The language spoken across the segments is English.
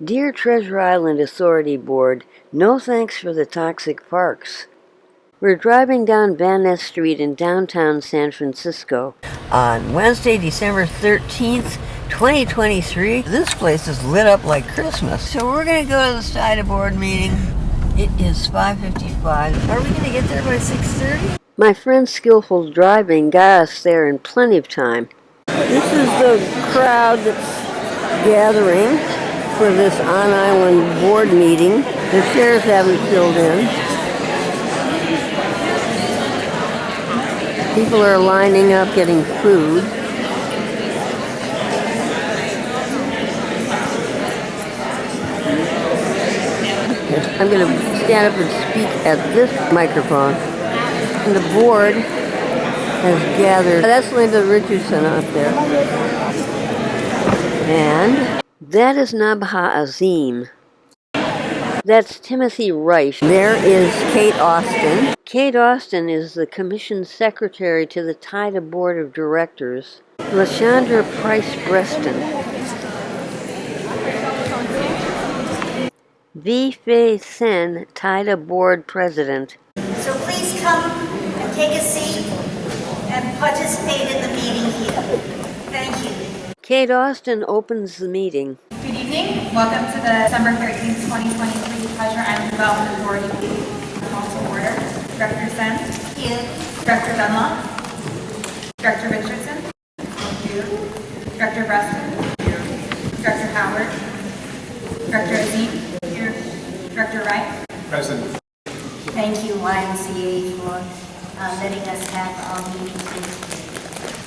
Dear Treasure Island Authority Board, no thanks for the toxic parks. We're driving down Van Ness Street in downtown San Francisco on Wednesday, December 13th, 2023. This place is lit up like Christmas. So we're going to go to the SIDA board meeting. It is 5:55. Are we going to get there by 6:30? My friend's skillful driving got us there in plenty of time. This is the crowd that's gathering for this on-island board meeting. The chairs haven't filled in. People are lining up getting food. I'm going to stand up and speak at this microphone. And the board has gathered. That's Linda Richardson out there. And that is Nabha Azim. That's Timothy Wright. There is Kate Austin. Kate Austin is the commission's secretary to the TIDA Board of Directors. LaShondra Price-Breston. V. Fei Sen, TIDA Board President. So please come and take a seat and participate in the meeting here. Thank you. Kate Austin opens the meeting. Good evening. Welcome to the December 13th, 2023 Treasure Island Development Authority meeting. Call to order. Director Sen. Here. Director Dunlop. Director Richardson. Here. Director Breston. Here. Director Howard. Director Azim. Here. Director Wright. Present. Thank you, YMCA, for letting us have our meeting here.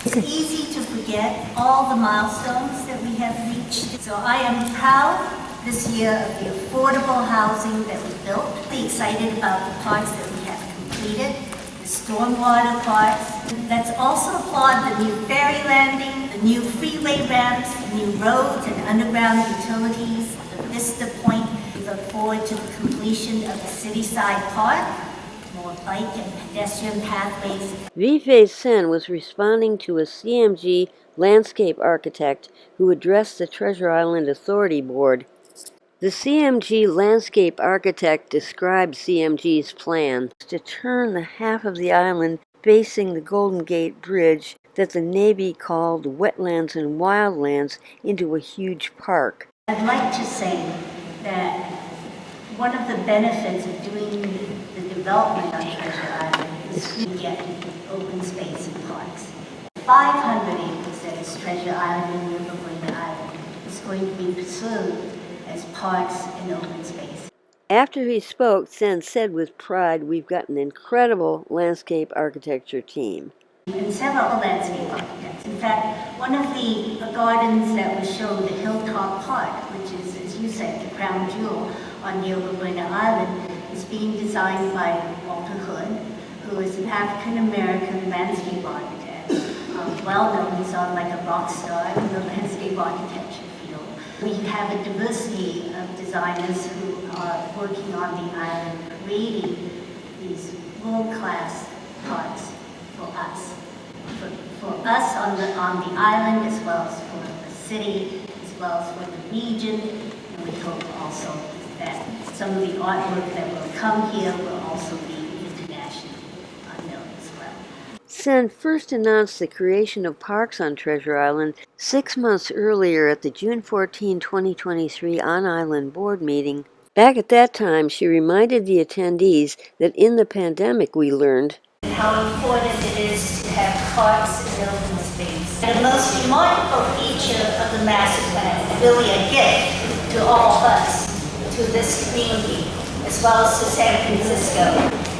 It's easy to forget all the milestones that we have reached. So I am proud this year of the affordable housing that we built. Really excited about the parts that we have completed, the stormwater parts. Let's also applaud the new ferry landing, the new freeway ramps, the new roads and underground utilities, the Vista Point. We look forward to the completion of the Cityside Park, more bike and pedestrian pathways. V. Fei Sen was responding to a CMG landscape architect who addressed the Treasure Island Authority Board. The CMG landscape architect described CMG's plan to turn the half of the island facing the Golden Gate Bridge that the Navy called Wetlands and Wildlands into a huge park. I'd like to say that one of the benefits of doing the development on Treasure Island is we get open space and parks. 500 acres that is Treasure Island and River Buena Island is going to be preserved as parks and open space. After he spoke, Sen said with pride, "We've got an incredible landscape architecture team." And several landscape architects. In fact, one of the gardens that was shown, the Hilltop Park, which is, as you said, the crown jewel on River Buena Island, is being designed by Walter Hood, who is an African-American landscape architect. Well known, he's on like a rock star in the landscape architecture field. We have a diversity of designers who are working on the island, creating these world-class parks for us. For us on the island, as well as for the city, as well as for the region, and we hope also that some of the artwork that will come here will also be internationally known as well. Sen first announced the creation of parks on Treasure Island 6 months earlier at the June 14, 2023 On-Island Board meeting. Back at that time, she reminded the attendees that in the pandemic we learned how important it is to have parks and open space. And the most remarkable feature of the master plan, really a gift to all of us, to this community, as well as to San Francisco,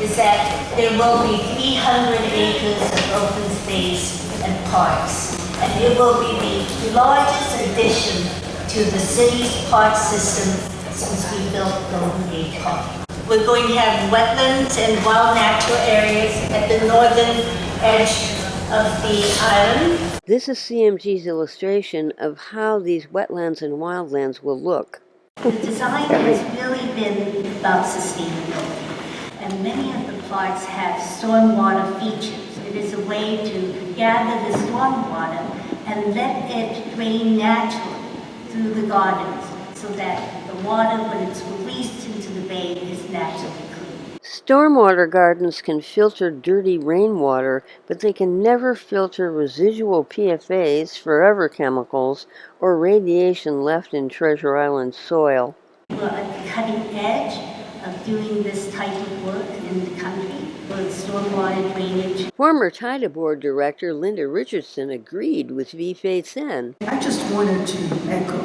is that there will be 300 acres of open space and parks. And it will be the largest addition to the city's park system since we built Golden Gate Park. We're going to have wetlands and wild natural areas at the northern edge of the island. This is CMG's illustration of how these wetlands and wildlands will look. The design has really been about sustainability, and many of the parks have stormwater features. It is a way to gather the stormwater and let it drain naturally through the gardens so that the water, when it's released into the bay, is naturally clean. Stormwater gardens can filter dirty rainwater, but they can never filter residual PFAS, forever chemicals, or radiation left in Treasure Island soil. We're at the cutting edge of doing this type of work in the country with stormwater drainage. Former TIDA board director Linda Richardson agreed with V. Sen. I just wanted to echo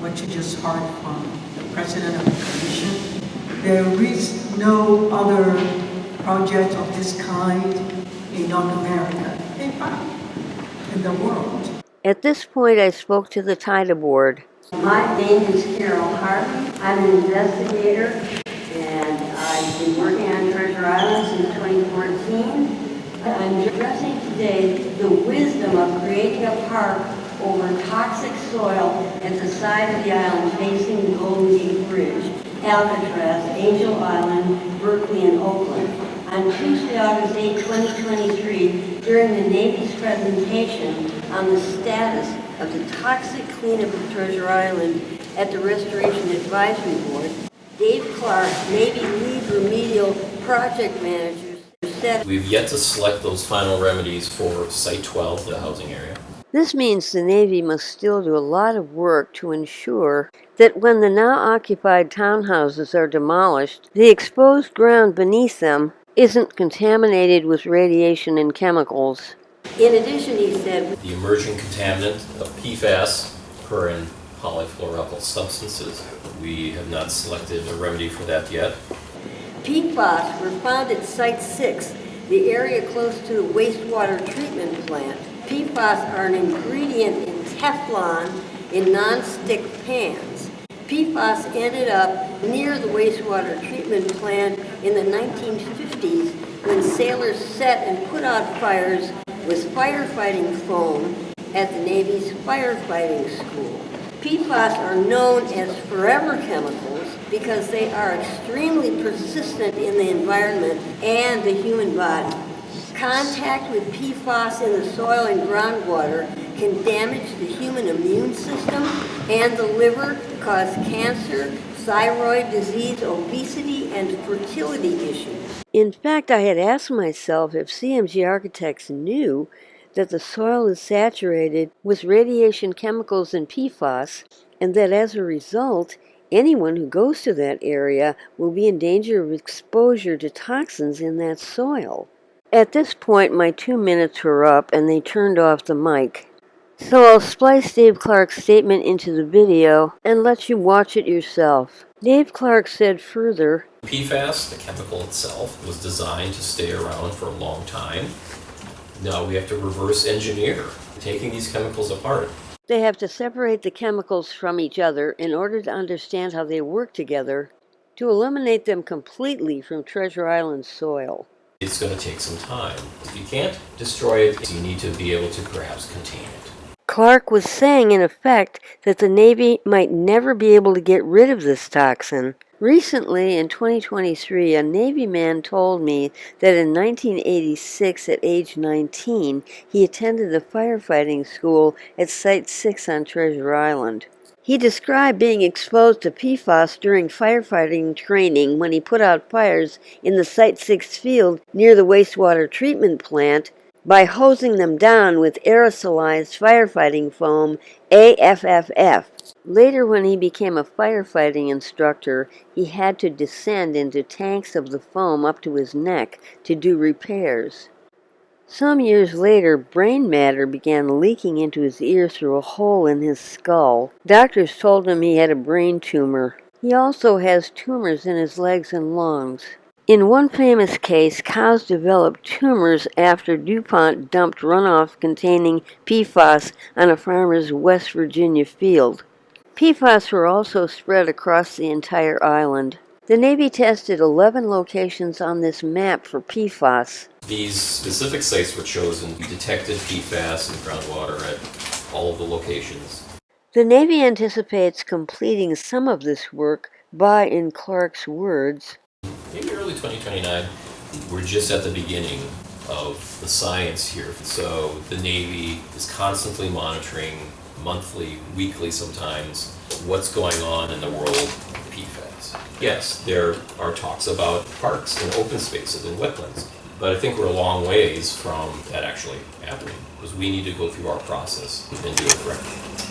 what you just heard from the president of the commission. There is no other project of this kind in North America, in fact, in the world. At this point, I spoke to the TIDA board. My name is Carol Harvey. I'm an investigator, and I've been working on Treasure Island since 2014. I'm addressing today the wisdom of creating a park over toxic soil at the side of the island facing the Golden Gate Bridge, Alcatraz, Angel Island, Berkeley, and Oakland. On Tuesday, August 8, 2023, during the Navy's presentation on the status of the toxic cleanup of Treasure Island at the Restoration Advisory Board, Dave Clark, Navy lead remedial project manager, said, "We've yet to select those final remedies for Site 12, the housing area. This means the Navy must still do a lot of work to ensure that when the now occupied townhouses are demolished, the exposed ground beneath them isn't contaminated with radiation and chemicals. In addition, he said, The emerging contaminant of PFAS, per and polyfluoroalkyl substances. We have not selected a remedy for that yet. PFAS were found at Site 6, the area close to the wastewater treatment plant. PFAS are an ingredient in Teflon in non-stick pans. PFAS ended up near the wastewater treatment plant in the 1950s when sailors set and put out fires with firefighting foam at the Navy's firefighting school. PFAS are known as forever chemicals because they are extremely persistent in the environment and the human body. Contact with PFAS in the soil and groundwater can damage the human immune system and the liver, cause cancer, thyroid disease, obesity, and fertility issues. In fact, I had asked myself if CMG Architects knew that the soil is saturated with radiation chemicals and PFAS, and that as a result, anyone who goes to that area will be in danger of exposure to toxins in that soil. At this point, my 2 minutes were up and they turned off the mic. So I'll splice Dave Clark's statement into the video and let you watch it yourself. Dave Clark said further, PFAS, the chemical itself, was designed to stay around for a long time. Now we have to reverse engineer, taking these chemicals apart. They have to separate the chemicals from each other in order to understand how they work together to eliminate them completely from Treasure Island soil. It's going to take some time. If you can't destroy it, you need to be able to perhaps contain it. Clark was saying, in effect, that the Navy might never be able to get rid of this toxin. Recently, in 2023, a Navy man told me that in 1986, at age 19, he attended a firefighting school at Site 6 on Treasure Island. He described being exposed to PFAS during firefighting training when he put out fires in the Site 6 field near the wastewater treatment plant by hosing them down with aerosolized firefighting foam, AFFF. Later, when he became a firefighting instructor, he had to descend into tanks of the foam up to his neck to do repairs. Some years later, brain matter began leaking into his ear through a hole in his skull. Doctors told him he had a brain tumor. He also has tumors in his legs and lungs. In one famous case, cows developed tumors after DuPont dumped runoff containing PFAS on a farmer's West Virginia field. PFAS were also spread across the entire island. The Navy tested 11 locations on this map for PFAS. These specific sites were chosen. We detected PFAS in groundwater at all of the locations. The Navy anticipates completing some of this work by, in Clark's words, Maybe early 2029. We're just at the beginning of the science here. So the Navy is constantly monitoring, monthly, weekly sometimes, what's going on in the world of PFAS. Yes, there are talks about parks and open spaces and wetlands, but I think we're a long ways from that actually happening, because we need to go through our process and do it correctly.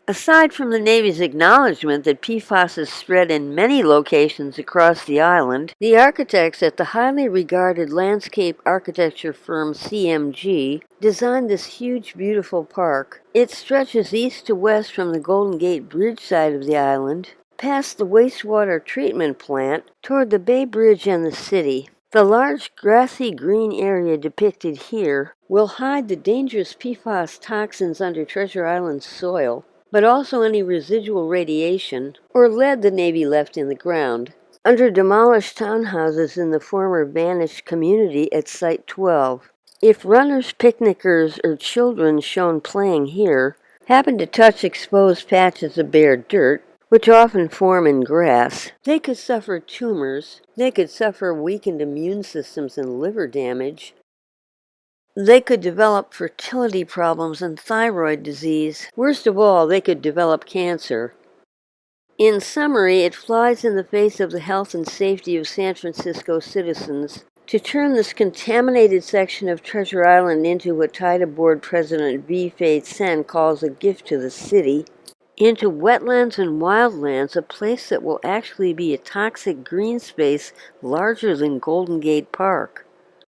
Aside from the Navy's acknowledgement that PFAS is spread in many locations across the island, the architects at the highly regarded landscape architecture firm CMG designed this huge, beautiful park. It stretches east to west from the Golden Gate Bridge side of the island, past the wastewater treatment plant, toward the Bay Bridge and the city. The large grassy green area depicted here will hide the dangerous PFAS toxins under Treasure Island's soil, but also any residual radiation or lead the Navy left in the ground. Under demolished townhouses in the former vanished community at Site 12. If runners, picnickers, or children shown playing here happen to touch exposed patches of bare dirt, which often form in grass, they could suffer tumors, they could suffer weakened immune systems and liver damage, they could develop fertility problems and thyroid disease. Worst of all, they could develop cancer. In summary, it flies in the face of the health and safety of San Francisco citizens to turn this contaminated section of Treasure Island into what TIDA Board President V. Fei Sen calls a gift to the city, into wetlands and wildlands, a place that will actually be a toxic green space larger than Golden Gate Park.